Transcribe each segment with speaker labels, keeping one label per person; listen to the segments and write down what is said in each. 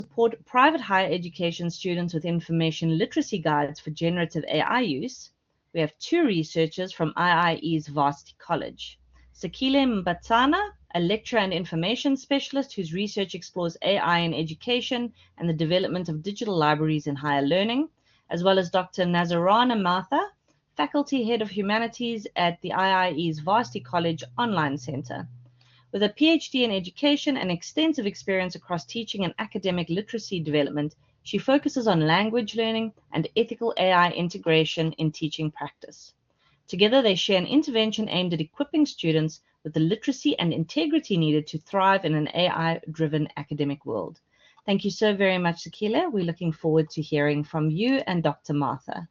Speaker 1: support private higher education students with information literacy guides for generative AI use, we have two researchers from IIE's Varsity College. Sakhile Mbatsana, a lecturer and information specialist whose research explores AI in education and the development of digital libraries in higher learning, as well as Dr. Nazarana Martha, faculty head of humanities at the IIE's Varsity College Online Center. With a PhD in education and extensive experience across teaching and academic literacy development, she focuses on language learning and ethical AI integration in teaching practice. Together, they share an intervention aimed at equipping students with the literacy and integrity needed to thrive in an AI-driven academic world. Thank you so very much, Sakhile. We're looking forward to hearing from you and Dr. Martha.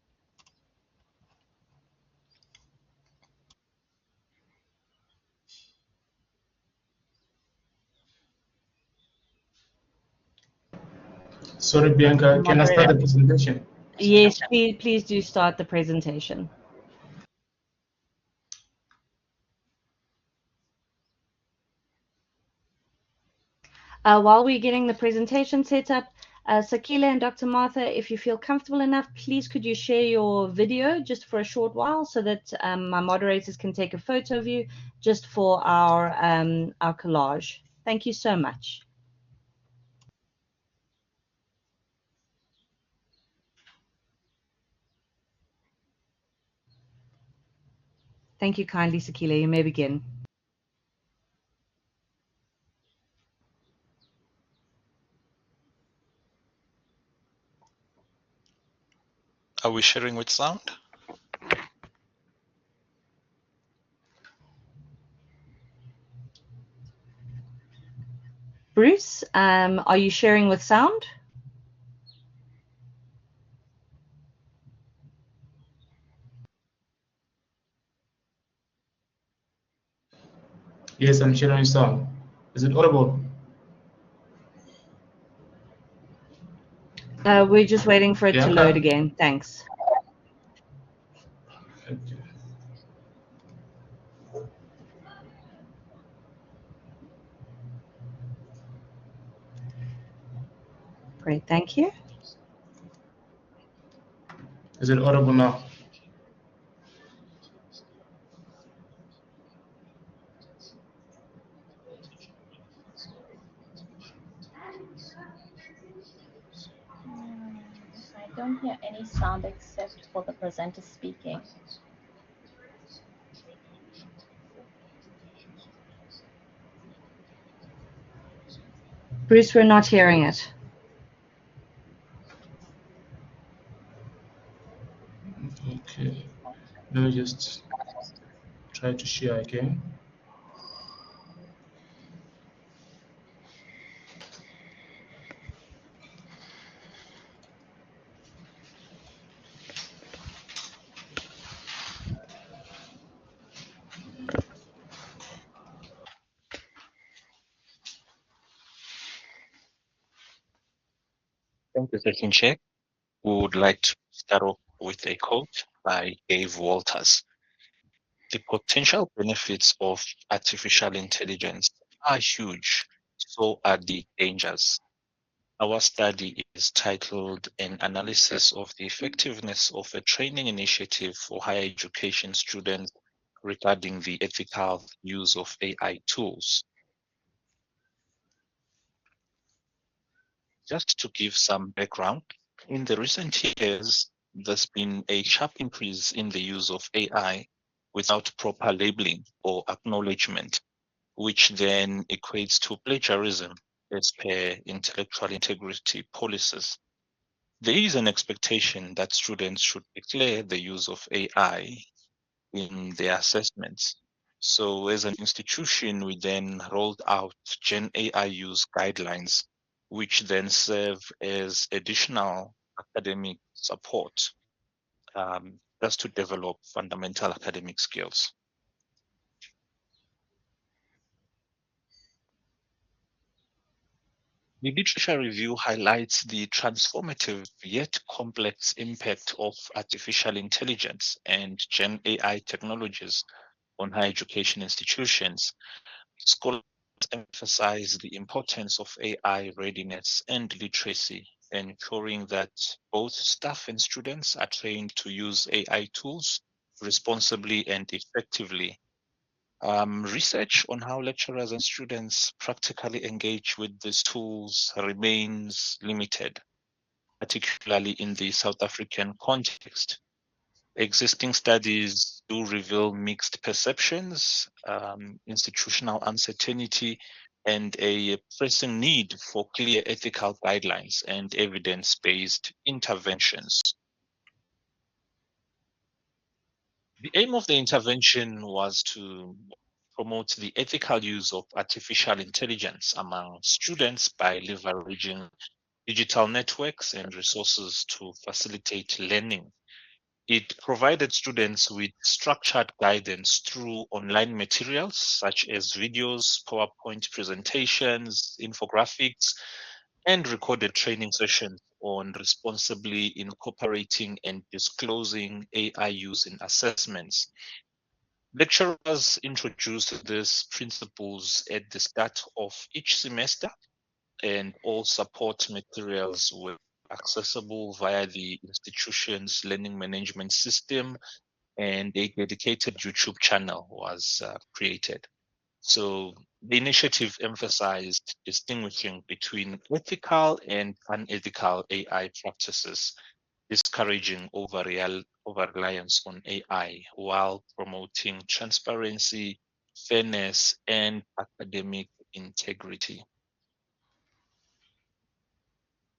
Speaker 2: Sorry, Bianca, can I start the presentation?
Speaker 1: Yes, please do start the presentation. While we're getting the presentation set up, Sakhile and Dr. Martha, if you feel comfortable enough, please could you share your video just for a short while so that my moderators can take a photo of you just for our collage. Thank you so much. Thank you kindly, Sakhile. You may begin.
Speaker 3: Are we sharing with sound?
Speaker 1: Bruce, are you sharing with sound?
Speaker 2: Yes, I'm sharing sound. Is it audible?
Speaker 1: We're just waiting for it to load again. Thanks.
Speaker 2: Okay.
Speaker 1: Great, thank you.
Speaker 2: Is it audible now?
Speaker 4: I don't hear any sound except for the presenter speaking.
Speaker 1: Bruce, we're not hearing it.
Speaker 2: Okay, let me just try to share again.
Speaker 3: Thank you, Second Chair. We would like to start off with a quote by Dave Walters. The potential benefits of artificial intelligence are huge, so are the dangers. Our study is titled An Analysis of the Effectiveness of a Training Initiative for Higher Education Students Regarding the Ethical Use of AI Tools. Just to give some background, in the recent years, there's been a sharp increase in the use of AI without proper labeling or acknowledgement, which then equates to plagiarism as per intellectual integrity policies. There is an expectation that students should declare the use of AI in their assessments. So as an institution, we then rolled out Gen AI use guidelines, which then serve as additional academic support just to develop fundamental academic skills. The literature review highlights the transformative yet complex impact of artificial intelligence and Gen AI technologies on higher education institutions. Scholars emphasize the importance of AI readiness and literacy, ensuring that both staff and students are trained to use AI tools responsibly and effectively. Research on how lecturers and students practically engage with these tools remains limited, particularly in the South African context. Existing studies do reveal mixed perceptions, institutional uncertainty, and a pressing need for clear ethical guidelines and evidence-based interventions. The aim of the intervention was to promote the ethical use of artificial intelligence among students by leveraging digital networks and resources to facilitate learning. It provided students with structured guidance through online materials such as videos, PowerPoint presentations, infographics, and recorded training sessions on responsibly incorporating and disclosing AI use in assessments. Lecturers introduced these principles at the start of each semester, and all support materials were accessible via the institution's learning management system, and a dedicated YouTube channel was created. So the initiative emphasized distinguishing between ethical and unethical AI practices, discouraging over-reliance on AI while promoting transparency, fairness, and academic integrity.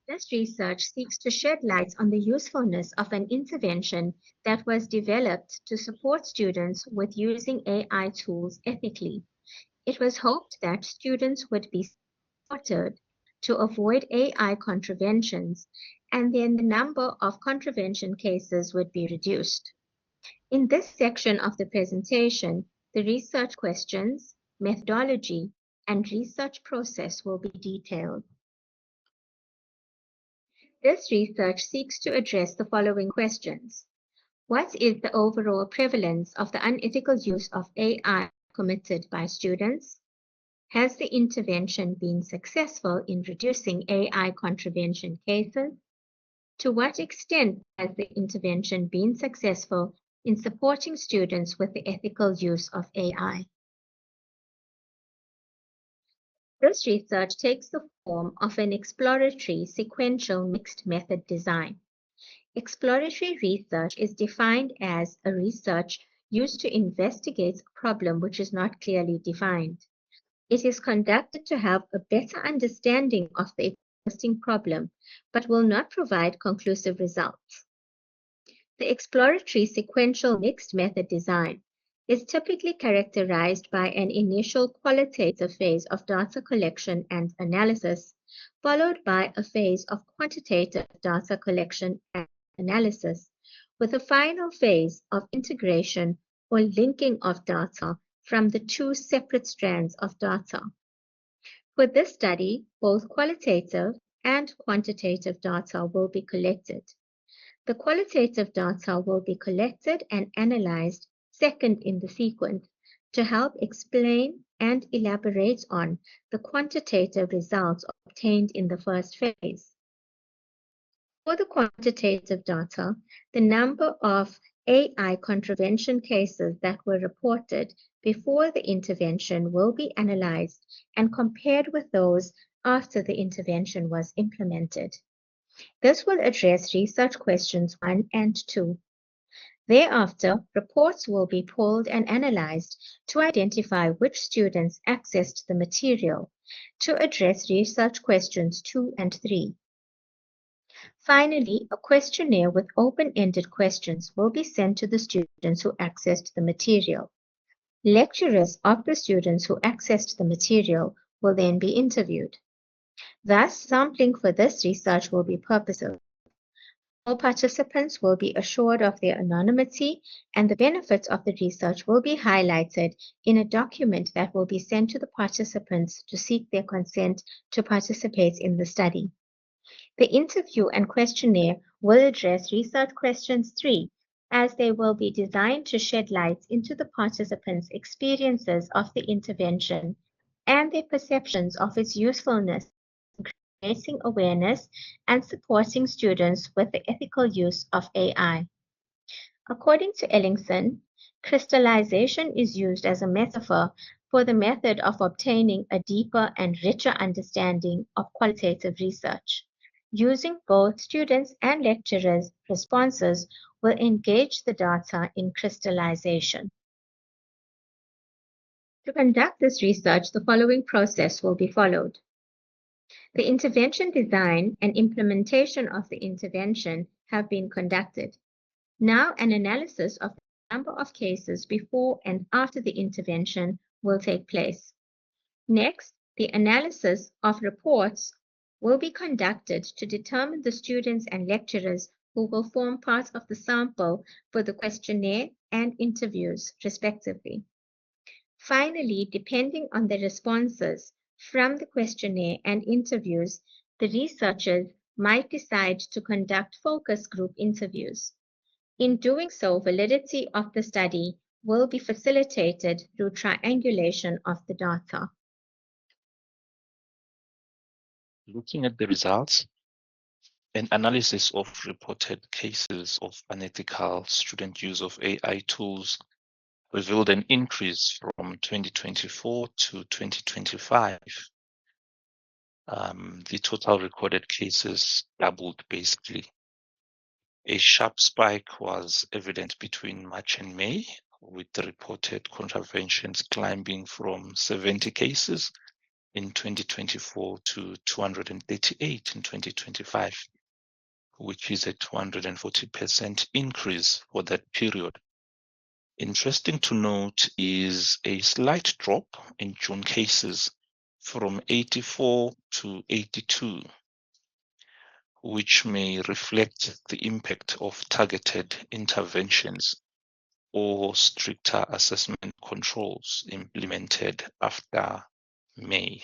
Speaker 5: This research seeks to shed light on the usefulness of an intervention that was developed to support students with using AI tools ethically. It was hoped that students would be supported to avoid AI contraventions, and then the number of contravention cases would be reduced. In this section of the presentation, the research questions, methodology, and research process will be detailed. This research seeks to address the following questions. What is the overall prevalence of the unethical use of AI committed by students? Has the intervention been successful in reducing AI contravention cases? To what extent has the intervention been successful in supporting students with the ethical use of AI? This research takes the form of an exploratory sequential mixed method design. Exploratory research is defined as a research used to investigate a problem which is not clearly defined. It is conducted to have a better understanding of the existing problem, but will not provide conclusive results. The exploratory sequential mixed method design is typically characterized by an initial qualitative phase of data collection and analysis, followed by a phase of quantitative data collection and analysis, with a final phase of integration or linking of data from the two separate strands of data. For this study, both qualitative and quantitative data will be collected. The qualitative data will be collected and analyzed second in the sequence to help explain and elaborate on the quantitative results obtained in the first phase. For the quantitative data, the number of AI contravention cases that were reported before the intervention will be analyzed and compared with those after the intervention was implemented. This will address research questions 1 and 2. Thereafter, reports will be pulled and analyzed to identify which students accessed the material to address research questions 2 and 3. Finally, a questionnaire with open-ended questions will be sent to the students who accessed the material. Lecturers of the students who accessed the material will then be interviewed. Thus, sampling for this research will be purposive. All participants will be assured of their anonymity, and the benefits of the research will be highlighted in a document that will be sent to the participants to seek their consent to participate in the study. The interview and questionnaire will address research questions 3, as they will be designed to shed light into the participants' experiences of the intervention and their perceptions of its usefulness in creating awareness and supporting students with the ethical use of AI. According to Ellingson, crystallization is used as a metaphor for the method of obtaining a deeper and richer understanding of qualitative research. Using both students and lecturers' responses will engage the data in crystallization. To conduct this research, the following process will be followed. The intervention design and implementation of the intervention have been conducted. Now, an analysis of the number of cases before and after the intervention will take place. Next, the analysis of reports will be conducted to determine the students and lecturers who will form part of the sample for the questionnaire and interviews, respectively. Finally, depending on the responses from the questionnaire and interviews, the researchers might decide to conduct focus group interviews. In doing so, validity of the study will be facilitated through triangulation of the data.
Speaker 3: Looking at the results, an analysis of reported cases of unethical student use of AI tools revealed an increase from 2024 to 2025. The total recorded cases doubled basically. A sharp spike was evident between March and May, with the reported contraventions climbing from 70 cases in 2024 to 238 in 2025, which is a 240% increase for that period. Interesting to note is a slight drop in June cases from 84 to 82, which may reflect the impact of targeted interventions or stricter assessment controls implemented after May.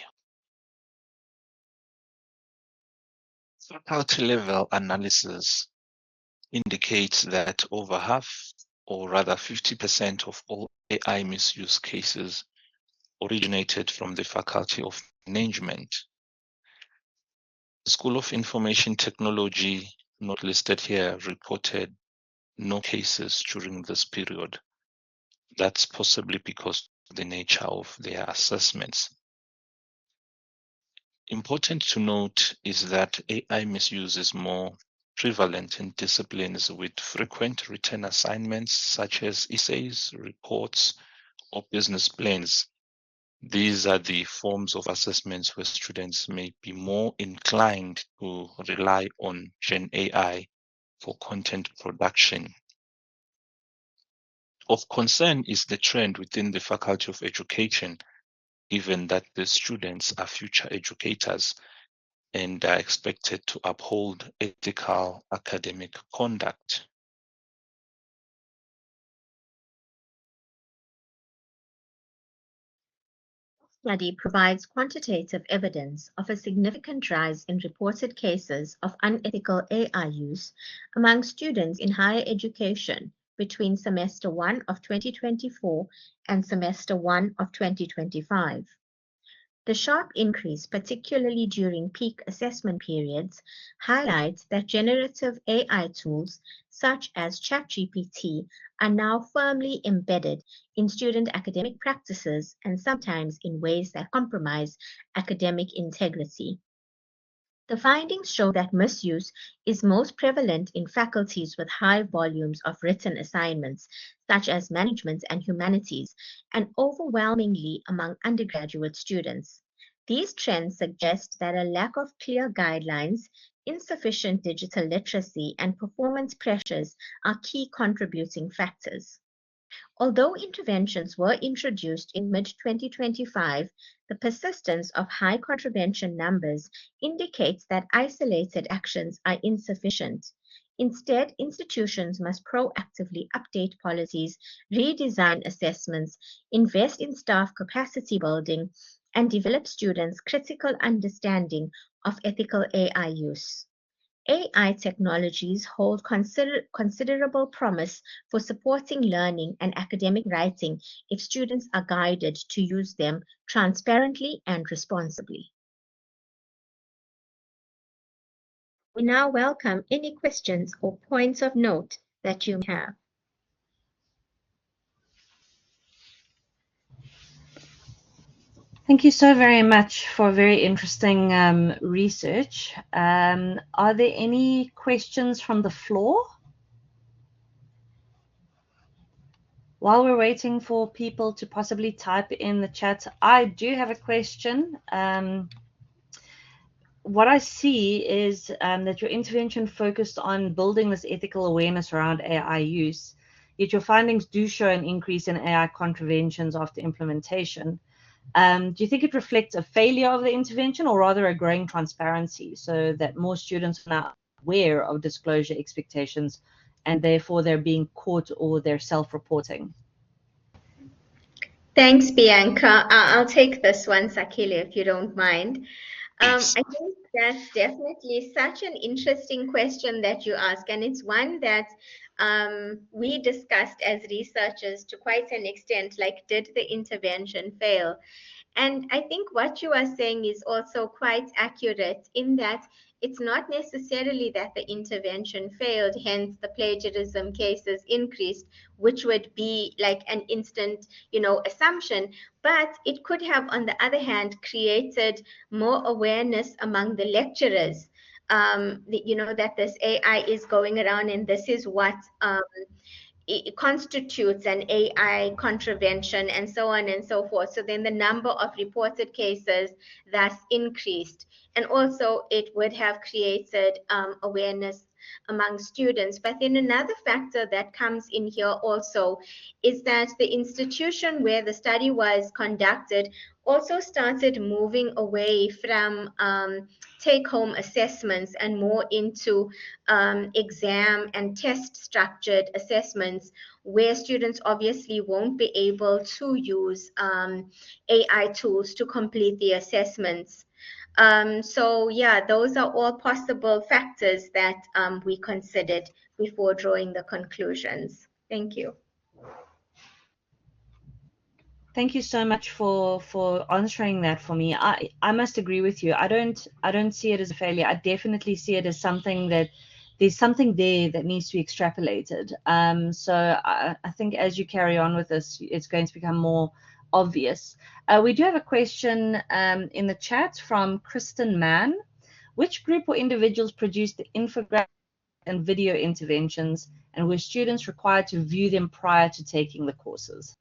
Speaker 3: Faculty level analysis indicates that over half, or rather 50% of all AI misuse cases originated from the Faculty of Management. The School of Information Technology, not listed here, reported no cases during this period. That's possibly because of the nature of their assessments. Important to note is that AI misuse is more prevalent in disciplines with frequent written assignments such as essays, reports, or business plans. These are the forms of assessments where students may be more inclined to rely on Gen AI for content production. Of concern is the trend within the Faculty of Education, given that the students are future educators and are expected to uphold ethical academic conduct.
Speaker 5: Study provides quantitative evidence of a significant rise in reported cases of unethical AI use among students in higher education between semester 1 of 2024 and semester 1 of 2025. The sharp increase, particularly during peak assessment periods, highlights that generative AI tools such as ChatGPT are now firmly embedded in student academic practices and sometimes in ways that compromise academic integrity. The findings show that misuse is most prevalent in faculties with high volumes of written assignments, such as management and humanities, and overwhelmingly among undergraduate students. These trends suggest that a lack of clear guidelines, insufficient digital literacy, and performance pressures are key contributing factors. Although interventions were introduced in mid-2025, the persistence of high contravention numbers indicates that isolated actions are insufficient. Instead, institutions must proactively update policies, redesign assessments, invest in staff capacity building, and develop students' critical understanding of ethical AI use. AI technologies hold considerable promise for supporting learning and academic writing if students are guided to use them transparently and responsibly. We now welcome any questions or points of note that you may have.
Speaker 1: Thank you so very much for very interesting research. Are there any questions from the floor? While we're waiting for people to possibly type in the chat, I do have a question. What I see is that your intervention focused on building this ethical awareness around AI use, yet your findings do show an increase in AI contraventions after implementation. Do you think it reflects a failure of the intervention or rather a growing transparency so that more students are now aware of disclosure expectations and therefore they're being caught or they're self-reporting?
Speaker 5: Thanks, Bianca. I'll take this one, Sakhile, if you don't mind. I think that's definitely such an interesting question that you ask, and it's one that we discussed as researchers to quite an extent, like, did the intervention fail? And I think what you are saying is also quite accurate in that it's not necessarily that the intervention failed, hence the plagiarism cases increased, which would be like an instant, assumption. But it could have, on the other hand, created more awareness among the lecturers, that this AI is going around and this is what it constitutes an AI contravention and so on and so forth. So then the number of reported cases thus increased. And also it would have created awareness among students. But then another factor that comes in here also is that the institution where the study was conducted also started moving away from take-home assessments and more into exam and test structured assessments, where students obviously won't be able to use AI tools to complete the assessments. So yeah, those are all possible factors that we considered before drawing the conclusions. Thank you.
Speaker 1: Thank you so much for answering that for me. I must agree with you. I don't see it as a failure. I definitely see it as something that there's something there that needs to be extrapolated. So I think as you carry on with this, it's going to become more obvious. We do have a question in the chat from Kristen Mann. Which group or individuals produced the infographic and video interventions, and were students required to view them prior to taking the courses?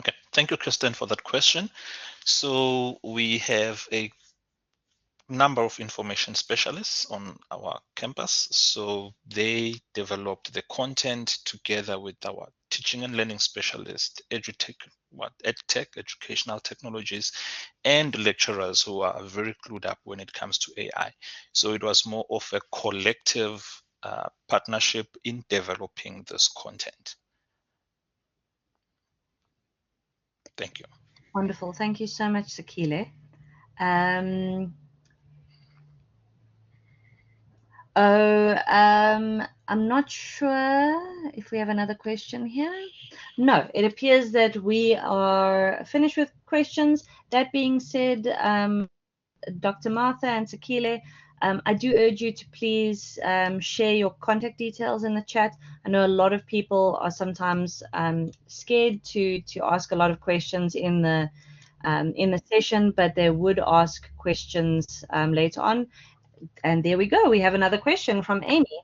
Speaker 3: Okay, thank you, Kristen, for that question. So we have a number of information specialists on our campus. So they developed the content together with our teaching and learning specialists, EdTech, educational technologies, and lecturers who are very clued up when it comes to AI. So it was more of a collective partnership in developing this content. Thank you.
Speaker 1: Wonderful. Thank you so much, Sakhile. I'm not sure if we have another question here. No, it appears that we are finished with questions. That being said, Dr. Martha and Sakhile, I do urge you to please share your contact details in the chat. I know a lot of people are sometimes scared to ask a lot of questions in the session, but they would ask questions later on. And there we go. We have another question from Amy.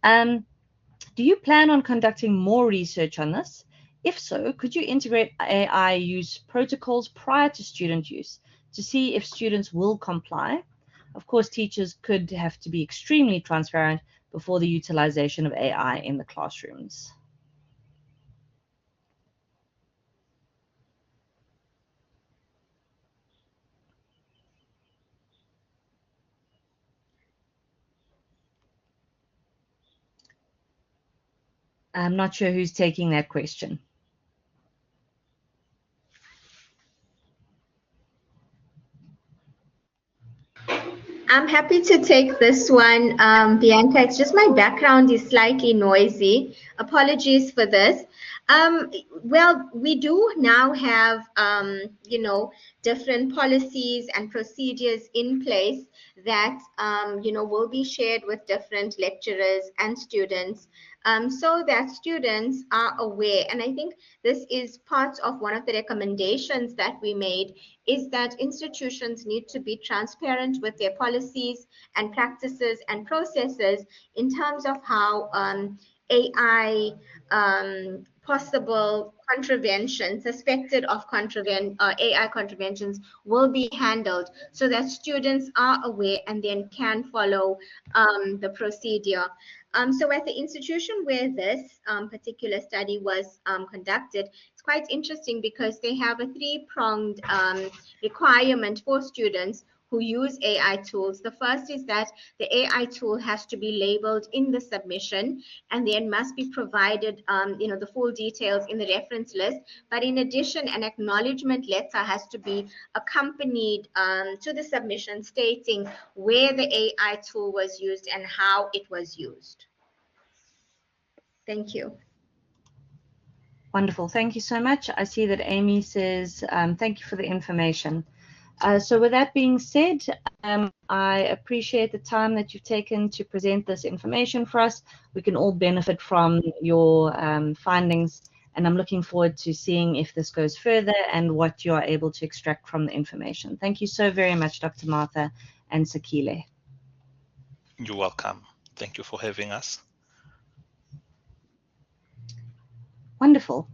Speaker 1: Do you plan on conducting more research on this? If so, could you integrate AI use protocols prior to student use to see if students will comply? Of course, teachers could have to be extremely transparent before the utilization of AI in the classrooms. I'm not sure who's taking that question.
Speaker 5: I'm happy to take this one, Bianca. It's just my background is slightly noisy. Apologies for this. Well, we do now have, different policies and procedures in place that, will be shared with different lecturers and students, so that students are aware. And I think this is part of one of the recommendations that we made, is that institutions need to be transparent with their policies and practices and processes in terms of how AI possible contraventions, suspected of AI contraventions will be handled, so that students are aware and then can follow the procedure. So at the institution where this particular study was conducted, it's quite interesting because they have a three-pronged requirement for students who use AI tools. The first is that the AI tool has to be labeled in the submission, and then must be provided, the full details in the reference list. But in addition, an acknowledgement letter has to be accompanied to the submission, stating where the AI tool was used and how it was used. Thank you.
Speaker 1: Wonderful. Thank you so much. I see that Amy says, thank you for the information. So with that being said, I appreciate the time that you've taken to present this information for us. We can all benefit from your findings, and I'm looking forward to seeing if this goes further and what you are able to extract from the information. Thank you so very much, Dr. Martha and Sakhile.
Speaker 3: You're welcome. Thank you for having us.
Speaker 1: Wonderful.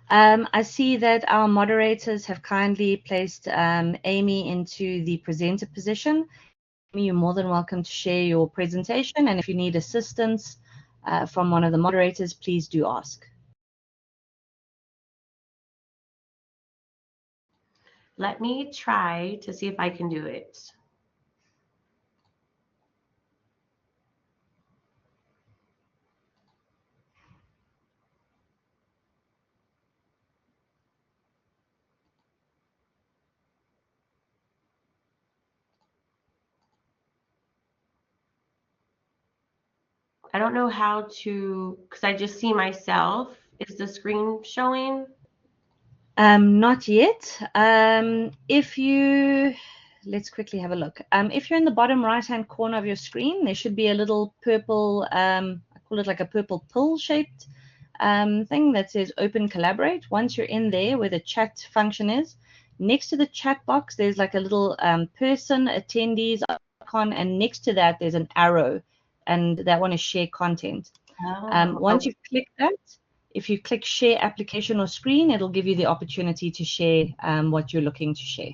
Speaker 1: I see that our moderators have kindly placed Amy into the presenter position. Amy, you're more than welcome to share your presentation, and if you need assistance from one of the moderators, please do ask.
Speaker 6: Let me try to see if I can do it. I don't know how to, because I just see myself. Is the screen showing?
Speaker 1: Not yet. Let's quickly have a look. If you're in the bottom right-hand corner of your screen, there should be a little purple, I call it like a purple pill-shaped thing that says Open Collaborate. Once you're in there where the chat function is, next to the chat box, there's like a little person, attendees icon, and next to that, there's an arrow, and that one is share content. Once you click that, if you click share application or screen, it'll give you the opportunity to share what you're looking to share.